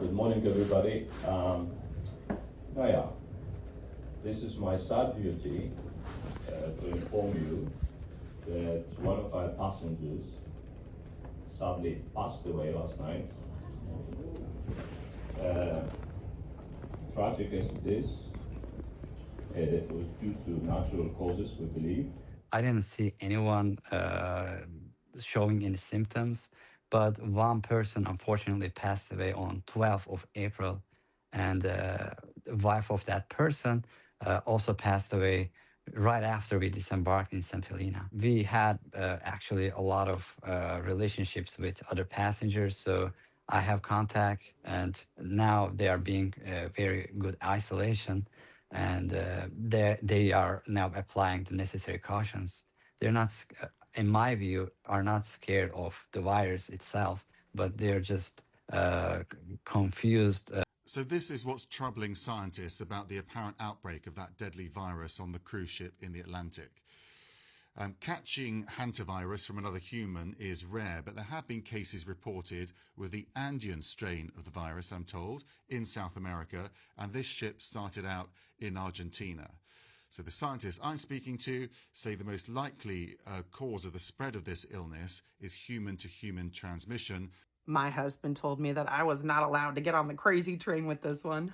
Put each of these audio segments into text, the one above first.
Good morning, everybody. Now, this is my sad duty to inform you that one of our passengers sadly passed away last night. Tragic as it is, it was due to natural causes, we believe. I didn't see anyone showing any symptoms, but one person unfortunately passed away on 12th of April, and the wife of that person also passed away right after we disembarked in St. Helena. We had actually a lot of relationships with other passengers, so I have contact, and now they are being very good isolation, and they are now applying the necessary cautions. They're not, in my view, are not scared of the virus itself, but they're just confused. So this is what's troubling scientists about the apparent outbreak of that deadly virus on the cruise ship in the Atlantic. Catching hantavirus from another human is rare, but there have been cases reported with the Andean strain of the virus, I'm told, in South America, and this ship started out in Argentina. So the scientists I'm speaking to say the most likely cause of the spread of this illness is human-to-human transmission. My husband told me that I was not allowed to get on the crazy train with this one.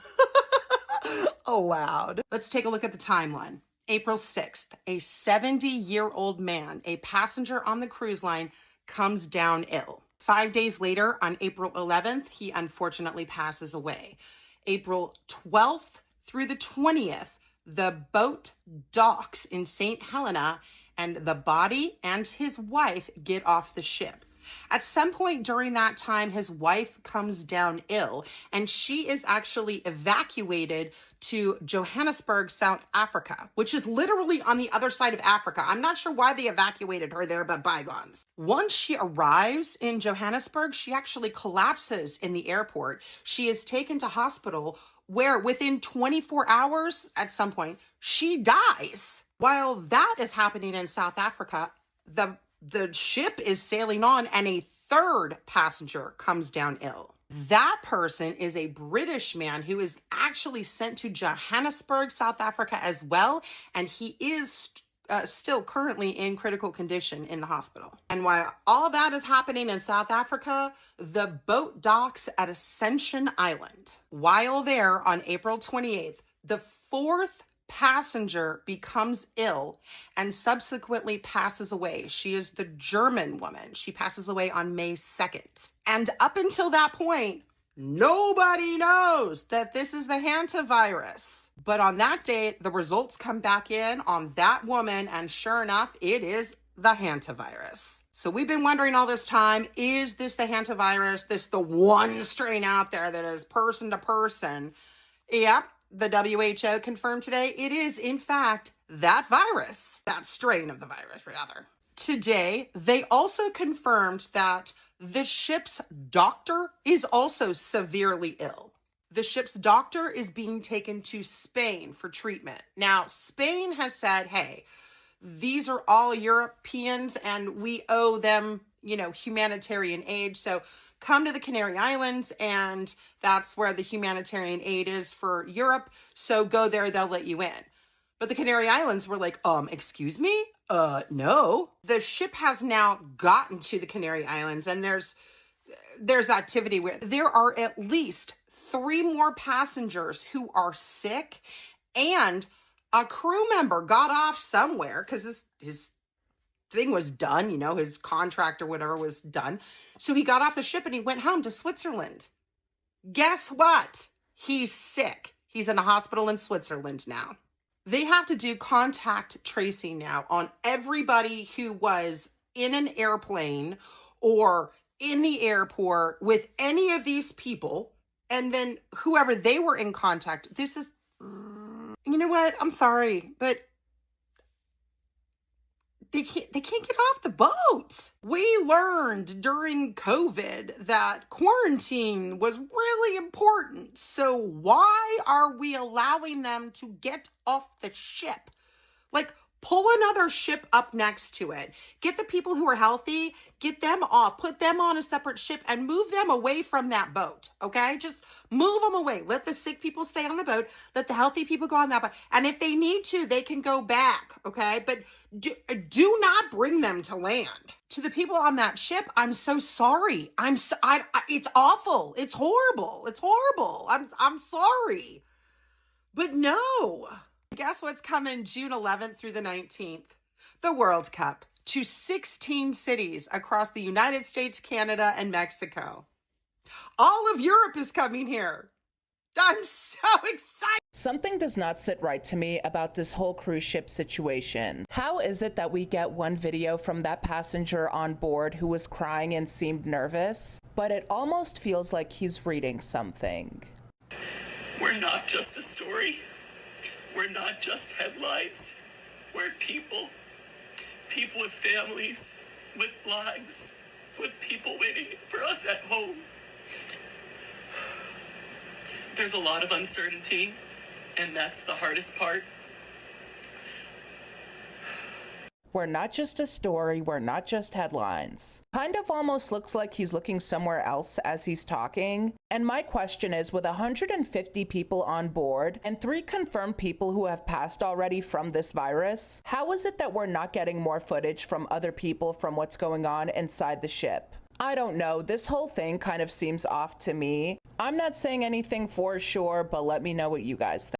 Allowed. Let's take a look at the timeline. April 6th, a 70-year-old man, a passenger on the cruise line, comes down ill. 5 days later, on April 11th, he unfortunately passes away. April 12th through the 20th, the boat docks in St. Helena, and the body and his wife get off the ship. At some point during that time, his wife comes down ill, and she is actually evacuated to Johannesburg, South Africa, which is literally on the other side of Africa. I'm not sure why they evacuated her there, but bygones. Once she arrives in Johannesburg, she actually collapses in the airport. She is taken to hospital where within 24 hours, at some point, she dies. While that is happening in South Africa, the ship is sailing on and a third passenger comes down ill. That person is a British man who is actually sent to Johannesburg, South Africa as well, and he is still currently in critical condition in the hospital. And while all that is happening in South Africa, the boat docks at Ascension Island. While there on April 28th, the fourth passenger becomes ill and subsequently passes away. She is the German woman. She passes away on May 2nd. And up until that point, nobody knows that this is the hantavirus. But on that date, the results come back in on that woman, and sure enough, it is the hantavirus. So we've been wondering all this time, is this the hantavirus? This the one strain out there that is person to person? Yep. The WHO confirmed today it is, in fact, that virus, that strain of the virus, rather. Today, they also confirmed that the ship's doctor is also severely ill. The ship's doctor is being taken to Spain for treatment. Now, Spain has said, hey, these are all Europeans and we owe them, humanitarian aid. So come to the Canary Islands, and that's where the humanitarian aid is for Europe. So go there, they'll let you in. But the Canary Islands were like, excuse me? No. The ship has now gotten to the Canary Islands, and there's activity where there are at least 3 more passengers who are sick, and a crew member got off somewhere because his thing was done, his contract or whatever was done. So he got off the ship and he went home to Switzerland. Guess what? He's sick. He's in a hospital in Switzerland now. They have to do contact tracing now on everybody who was in an airplane or in the airport with any of these people, and then whoever they were in contact. This is, you know what? I'm sorry, but they can't get off the boats. We learned during COVID that quarantine was really important. So why are we allowing them to get off the ship? Like, Pull another ship up next to it. Get the people who are healthy, get them off, put them on a separate ship and move them away from that boat, okay? Just move them away. Let the sick people stay on the boat. Let the healthy people go on that boat. And if they need to, they can go back, okay? But do not bring them to land. To the people on that ship, I'm so sorry. It's awful. It's horrible. It's horrible. I'm sorry. But no. Guess what's coming June 11th through the 19th? The World Cup to 16 cities across the United States, Canada, and Mexico. All of Europe is coming here. I'm so excited. Something does not sit right to me about this whole cruise ship situation. How is it that we get one video from that passenger on board who was crying and seemed nervous, but it almost feels like he's reading something? We're not just a story. We're not just headlines. We're people. People with families, with lives, with people waiting for us at home. There's a lot of uncertainty, and that's the hardest part. We're not just a story, we're not just headlines. Kind of almost looks like he's looking somewhere else as he's talking. And my question is, with 150 people on board and 3 confirmed people who have passed already from this virus, how is it that we're not getting more footage from other people from what's going on inside the ship? I don't know, this whole thing kind of seems off to me. I'm not saying anything for sure, but let me know what you guys think.